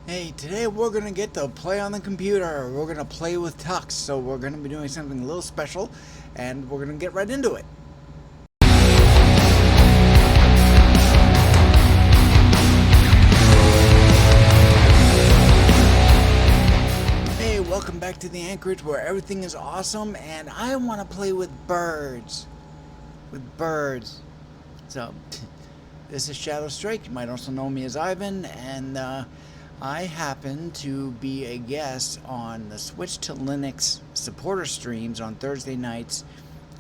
Hey, today we're gonna get to play on the computer. We're gonna play with Tux, so we're gonna be doing something a little special, and we're gonna get right into it. Hey, welcome back to the AnKorage where everything is awesome, and I want to play with birds. So, this is Shadow Strike. You might also know me as Ivan, and I happen to be a guest on the Switch to Linux supporter streams on Thursday nights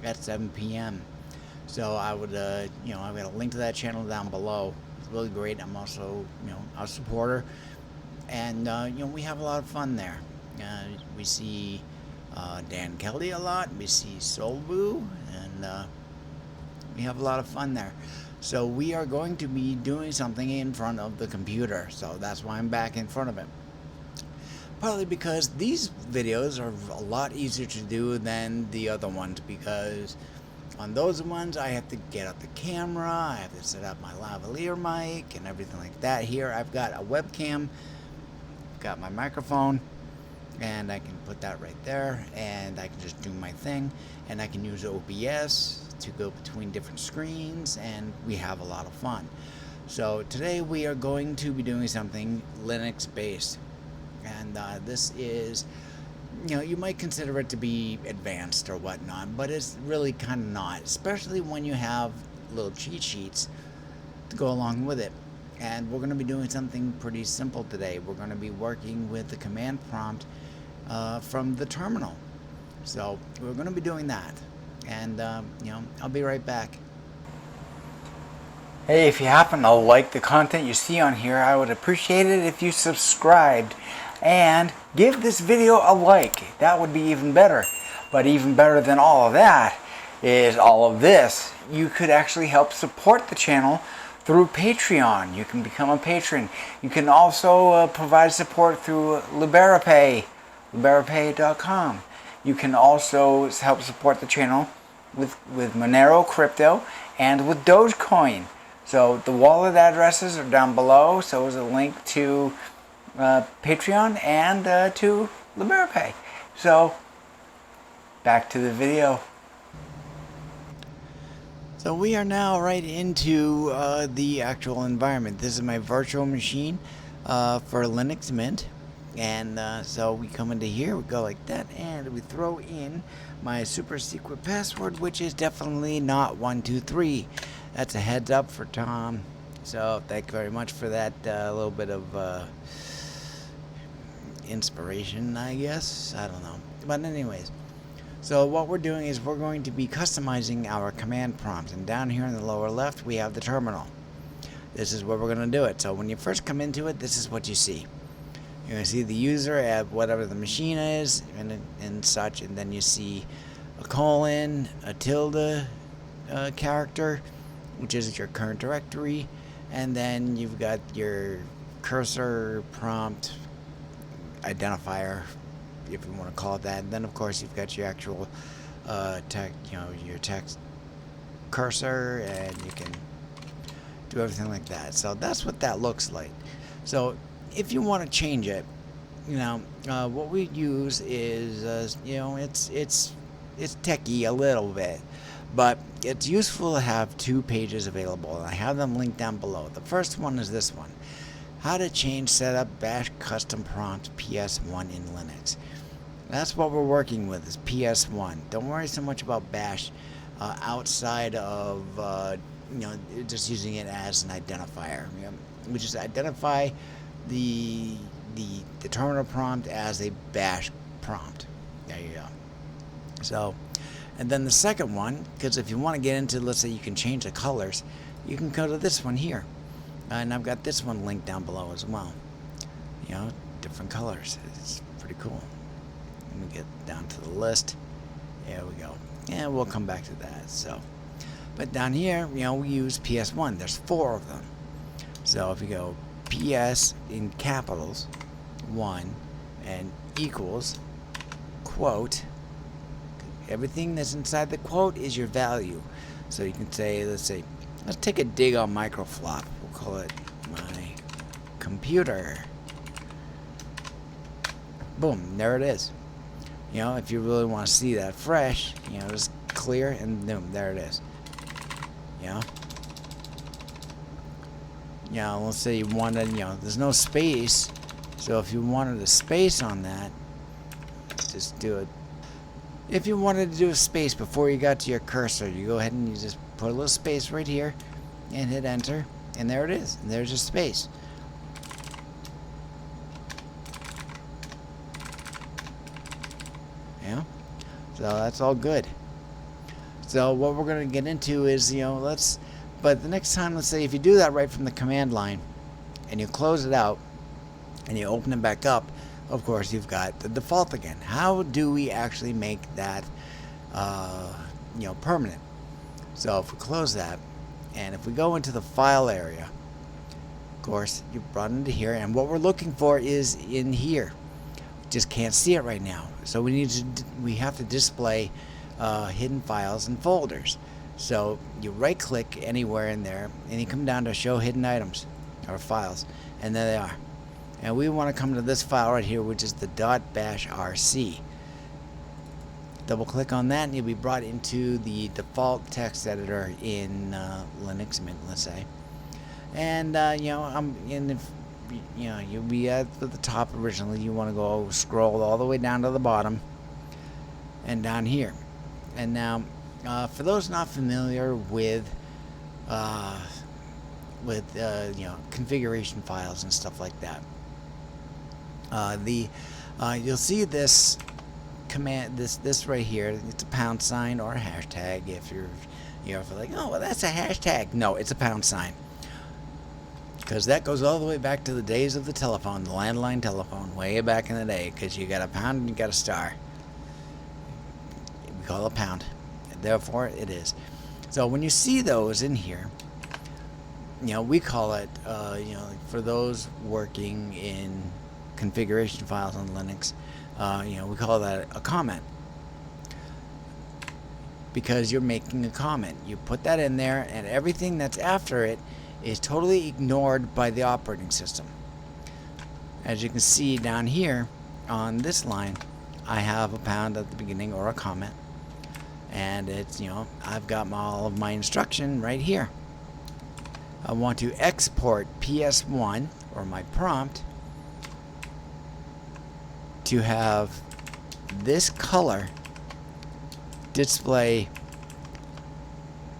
at 7 p.m. So I would, I've got a link to that channel down below. It's really great. I'm also, a supporter, and we have a lot of fun there. We see Dan Kelly a lot. We see Solbu, and we have a lot of fun there. So we are going to be doing something in front of the computer. So that's why I'm back in front of it. Partly because these videos are a lot easier to do than the other ones, because on those ones I have to get out the camera, I have to set up my lavalier mic and everything like that. Here I've got a webcam, got my microphone, and I can put that right there, and I can just do my thing, and I can use OBS to go between different screens, and we have a lot of fun. So today we are going to be doing something Linux based, and this is, you might consider it to be advanced or whatnot, but it's really kind of not, especially when you have little cheat sheets to go along with it. And we're going to be doing something pretty simple today. We're going to be working with the command prompt from the terminal. So we're going to be doing that. And, I'll be right back. Hey, if you happen to like the content you see on here, I would appreciate it if you subscribed and give this video a like. That would be even better. But even better than all of that is all of this. You could actually help support the channel through Patreon. You can become a patron. You can also provide support through LiberaPay, liberapay.com. You can also help support the channel with Monero Crypto and with Dogecoin. So the wallet addresses are down below. So is a link to Patreon and to LiberaPay. So back to the video. So we are now right into the actual environment. This is my virtual machine for Linux Mint. And so we come into here, we go like that, and we throw in my super secret password, which is definitely not 123. That's a heads up for Tom. So thank you very much for that little bit of inspiration, I guess. I don't know. But anyways, so what we're doing is we're going to be customizing our command prompt. And down here in the lower left, we have the terminal. This is where we're going to do it. So when you first come into it, this is what you see. You're going to see the user at whatever the machine is and such, and then you see a colon, a tilde character, which is your current directory, and then you've got your cursor prompt identifier, if you want to call it that, and then of course you've got your actual your text cursor, and you can do everything like that. So that's what that looks like. So if you want to change it, what we use is, it's techie a little bit, but it's useful to have two pages available, and I have them linked down below. The first one is this one: how to change setup bash custom prompt PS1 in Linux. That's what we're working with, is PS1. Don't worry so much about bash outside of just using it as an identifier, which is identify the terminal prompt as a bash prompt. There you go. So, and then the second one, because if you want to get into, let's say you can change the colors, you can go to this one here, and I've got this one linked down below as well. Different colors. It's pretty cool. Let me get down to the list. There we go. And we'll come back to that. So, but down here, we use PS1. There's 4 of them. So if you go PS in capitals 1 and equals quote, everything that's inside the quote is your value. So you can say, let's take a dig on Microflop. We'll call it my computer. boom, there it is. You know, if you really want to see that fresh, you know, just clear and boom, there it is. You know? You know, let's say you wanted, you know, there's no space. So if you wanted a space on that, just do it. If you wanted to do a space before you got to your cursor, you go ahead and you just put a little space right here and hit enter, and there it is. And there's your space. Yeah. So that's all good. So what we're going to get into is, you know, but the next time, let's say if you do that right from the command line and you close it out and you open it back up, of course you've got the default again. How do we actually make that, you know, permanent? So if we close that and if we go into the file area, of course you brought into here, and what we're looking for is in here. Just can't see it right now, so we have to display hidden files and folders. So you right click anywhere in there and you come down to show hidden items or files, and there they are. And we want to come to this file right here, which is the .bashrc. Double click on that and you'll be brought into the default text editor in Linux Mint, let's say. And you know, if you know, you'll be at the top originally. You want to go scroll all the way down to the bottom and down here. And now, for those not familiar with you know, configuration files and stuff like that, you'll see this command, this right here. It's a £sign or a hashtag. If you're, you know, if you're like, oh, well, that's a hashtag. No, it's a £sign. Because that goes all the way back to the days of the telephone, the landline telephone, way back in the day. Because you got a pound and you got a star. We call it a pound. Therefore, it is. So when you see those in here, you know, we call it, you know, for those working in configuration files on Linux, you know, we call that a comment. Because you're making a comment. You put that in there, and everything that's after it is totally ignored by the operating system. As you can see down here on this line, I have a pound at the beginning or a comment, and it's, you know, I've got all of my instruction right here. I want to export PS1 or my prompt to have this color display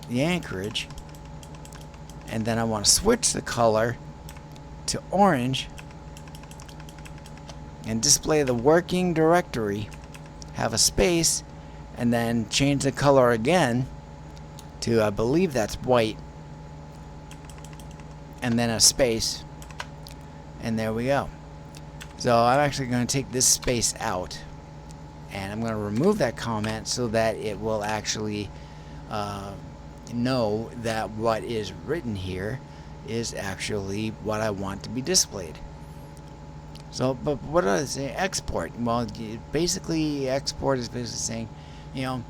the AnKorage, and then I want to switch the color to orange and display the working directory, have a space, and then change the color again to, I believe that's white, and then a space, and there we go. So I'm actually going to take this space out, and I'm going to remove that comment so that it will actually know that what is written here is actually what I want to be displayed. So, but what do I say? Export. Well, basically, export is basically saying, you know,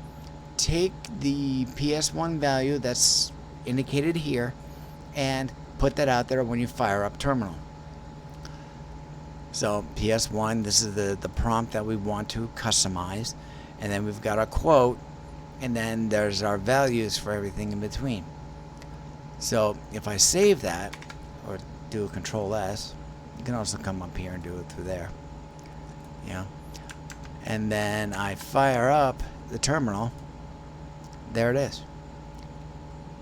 take the PS1 value that's indicated here and put that out there when you fire up terminal. So PS1, this is the prompt that we want to customize, and then we've got our quote, and then there's our values for everything in between. So if I save that or do a Control S, you can also come up here and do it through there, you know, and then I fire up the terminal, there it is.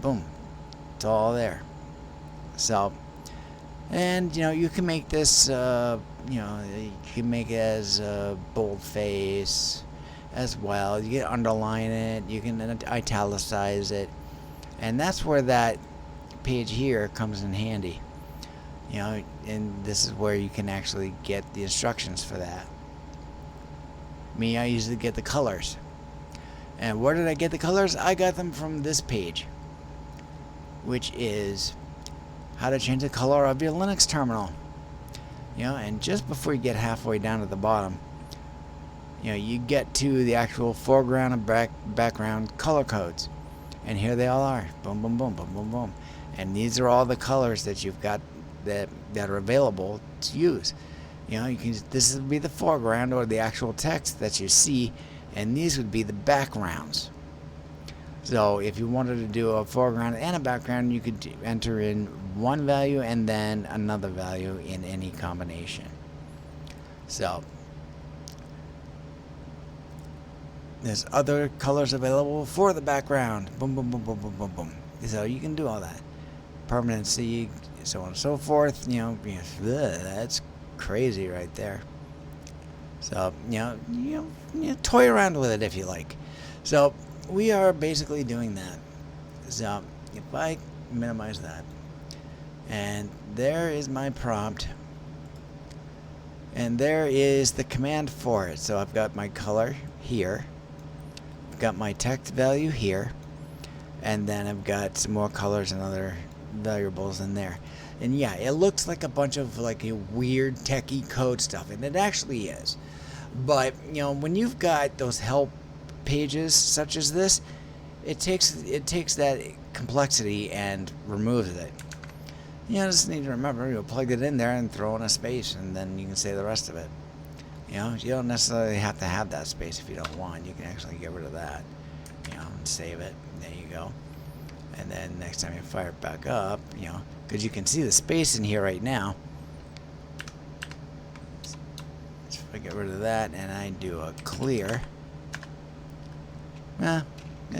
Boom, it's all there. So, and you know, you can make this you know, you can make it as boldface as well. You can underline it, you can italicize it, and that's where that page here comes in handy, you know, and this is where you can actually get the instructions for that. Me, I usually get the colors. And where did I get the colors? I got them from this page, which is how to change the color of your Linux terminal. You know, and just before you get halfway down to the bottom, you know, you get to the actual foreground and background color codes. And here they all are. Boom, boom, boom, boom, boom, boom. And these are all the colors that you've got that are available to use. You know, this would be the foreground or the actual text that you see, and these would be the backgrounds. So if you wanted to do a foreground and a background, you could enter in one value and then another value in any combination. So there's other colors available for the background. Boom, boom, boom, boom, boom, boom, boom. So you can do all that. Permanency, so on and so forth. You know, that's crazy right there. So, you toy around with it if you like. So we are basically doing that. So if I minimize that, and there is my prompt, and there is the command for it. So I've got my color here, I've got my text value here, and then I've got some more colors and other variables in there. And yeah, it looks like a bunch of like a weird techie code stuff, and it actually is. But when you've got those help pages such as this, it takes that complexity and removes it. You just need to remember, you plug it in there and throw in a space, and then you can say the rest of it. You don't necessarily have to have that space if you don't want. You can actually get rid of that, and save it. There you go. And then next time you fire it back up, because you can see the space in here right now. So if I get rid of that and I do a clear, it'll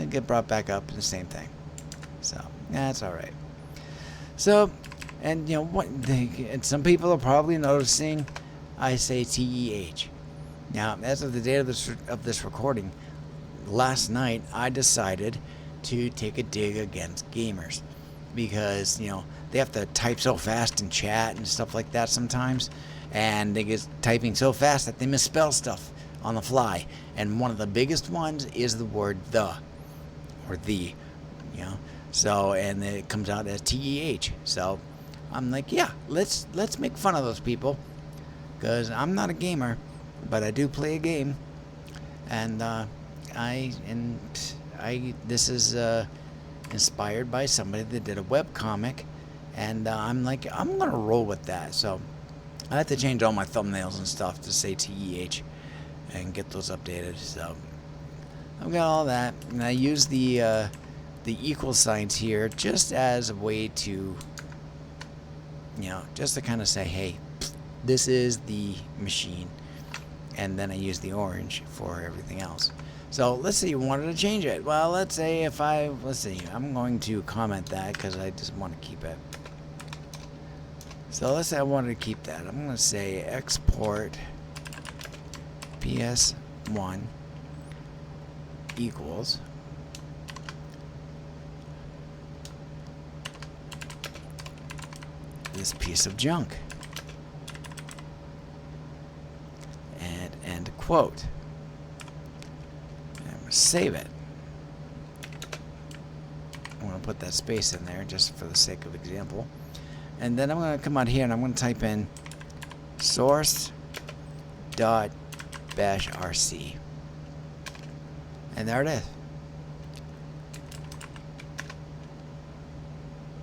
get brought back up and the same thing. So that's all right. So, and and some people are probably noticing I say TEH. Now, as of the date of this recording, last night I decided to take a dig against gamers, because they have to type so fast in chat and stuff like that sometimes, and they get typing so fast that they misspell stuff on the fly, and one of the biggest ones is the word the or the, so, and it comes out as TEH. So I'm like, yeah, let's make fun of those people, because I'm not a gamer, but I do play a game, and this is inspired by somebody that did a webcomic, and I'm like, I'm gonna roll with that. So I have to change all my thumbnails and stuff to say TEH and get those updated. So I've got all that, and I use the equal signs here just as a way to, just to kind of say, hey, this is the machine, and then I use the orange for everything else. So let's say you wanted to change it. Well, let's say I'm going to comment that because I just want to keep it. So let's say I wanted to keep that. I'm going to say export PS1 equals this piece of junk, and end quote. And I'm going to save it. I'm going to put that space in there just for the sake of example, and then I'm going to come out here and I'm going to type in source.bashrc, and there it is.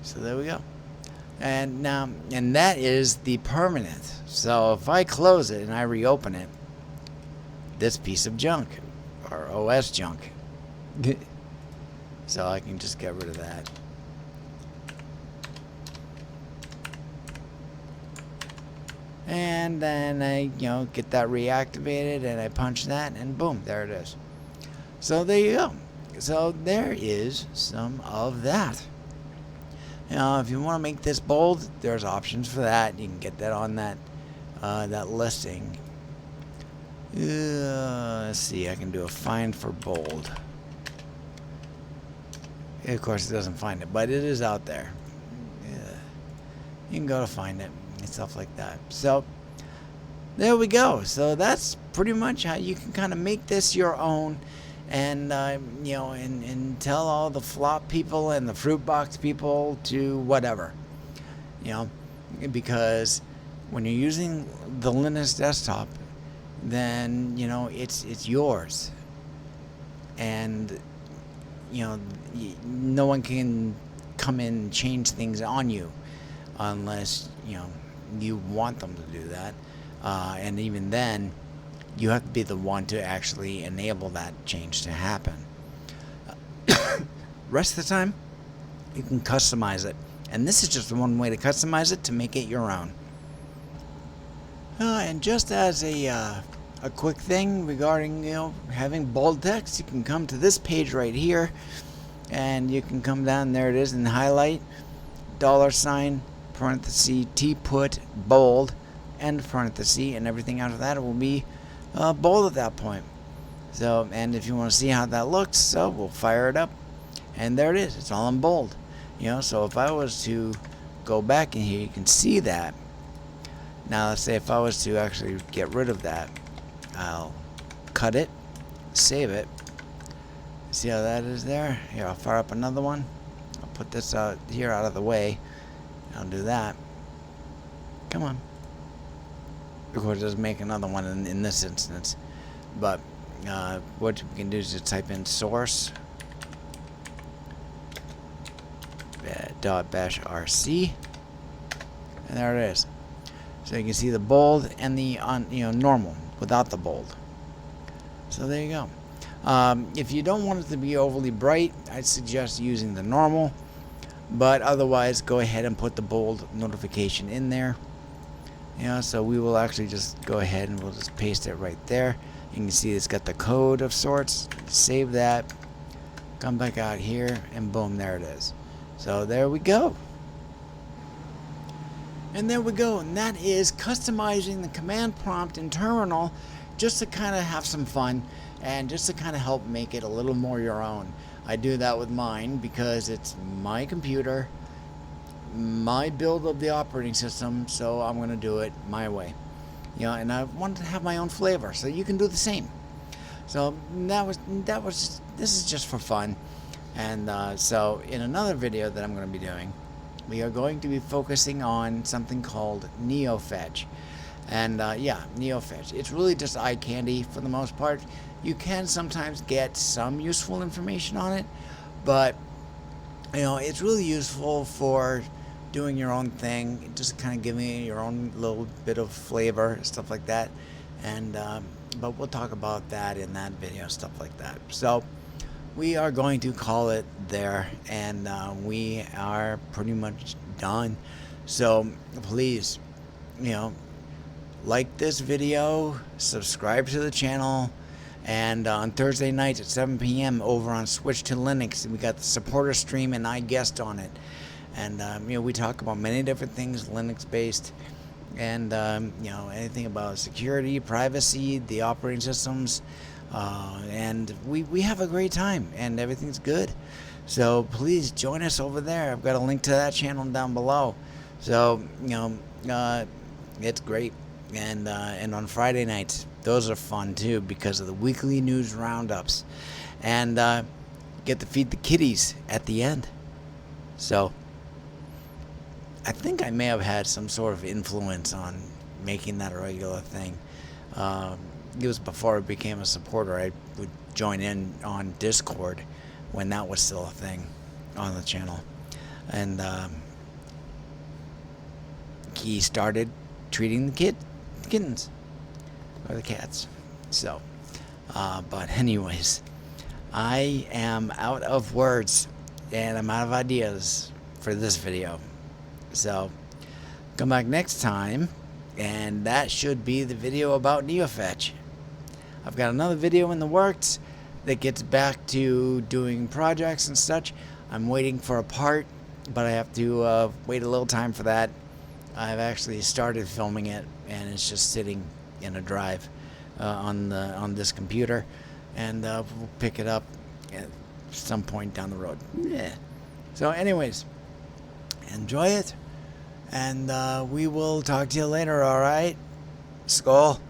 So there we go. And now, and that is the permanent. So if I close it and I reopen it, this piece of junk, or OS junk, so I can just get rid of that. And then I, get that reactivated, and I punch that, and boom, there it is. So there you go. So there is some of that. If you want to make this bold, there's options for that. You can get that on that listing. Let's see, I can do a find for bold. Of course, it doesn't find it, but it is out there. You can go to find it and stuff like that. So there we go. So that's pretty much how you can kind of make this your own. And and tell all the flop people and the fruitbox people to whatever, because when you're using the Linux desktop, then it's yours, and no one can come in and change things on you unless you want them to do that. and even then, you have to be the one to actually enable that change to happen. Rest of the time, you can customize it, and this is just one way to customize it to make it your own. And just as a quick thing regarding having bold text, you can come to this page right here, and you can come down, there it is, and highlight $, parenthesis, T-put, bold, end parenthesis, and everything after that will be bold at that point. So, and if you want to see how that looks, so we'll fire it up, and there it is. It's all in bold. So if I was to go back in here, you can see that. Now let's say if I was to actually get rid of that, I'll cut it, save it. See how that is there? Here, I'll fire up another one. I'll put this out here out of the way. I'll do that. Come on. Of course, it doesn't make another one in this instance. But what we can do is just type in source .bashrc, and there it is. So you can see the bold and the normal without the bold. So there you go. If you don't want it to be overly bright, I'd suggest using the normal, but otherwise go ahead and put the bold notification in there. So we will actually just go ahead and we'll just paste it right there. You can see it's got the code of sorts. Save that, come back out here, and boom, there it is. So there we go. And there we go, and that is customizing the command prompt in Terminal, just to kind of have some fun and just to kind of help make it a little more your own. I do that with mine because it's my computer, my build of the operating system, so I'm going to do it my way. And I wanted to have my own flavor, so you can do the same. So this is just for fun. And so in another video that I'm going to be doing, we are going to be focusing on something called NeoFetch. And NeoFetch. It's really just eye candy for the most part. You can sometimes get some useful information on it, but it's really useful for doing your own thing, just kind of giving it your own little bit of flavor, stuff like that. And but we'll talk about that in that video, stuff like that. So we are going to call it there, and we are pretty much done. So please, like this video, subscribe to the channel, and on Thursday nights at 7 p.m. over on Switch to Linux, we got the supporter stream and I guest on it. And we talk about many different things Linux based, and anything about security, privacy, the operating systems. And we have a great time, and everything's good. So please join us over there. I've got a link to that channel down below. So it's great. And on Friday nights, those are fun too because of the weekly news roundups, and get to feed the kitties at the end. So I think I may have had some sort of influence on making that a regular thing. It was before I became a supporter. I would join in on Discord when that was still a thing on the channel. And he started treating the kittens, or the cats. So, but anyways, I am out of words, and I'm out of ideas for this video. So, come back next time, and that should be the video about NeoFetch. I've got another video in the works that gets back to doing projects and such. I'm waiting for a part, but I have to wait a little time for that. I've actually started filming it, and it's just sitting in a drive on this computer, and we'll pick it up at some point down the road. Yeah. So anyways, enjoy it, and we will talk to you later, alright? Skál.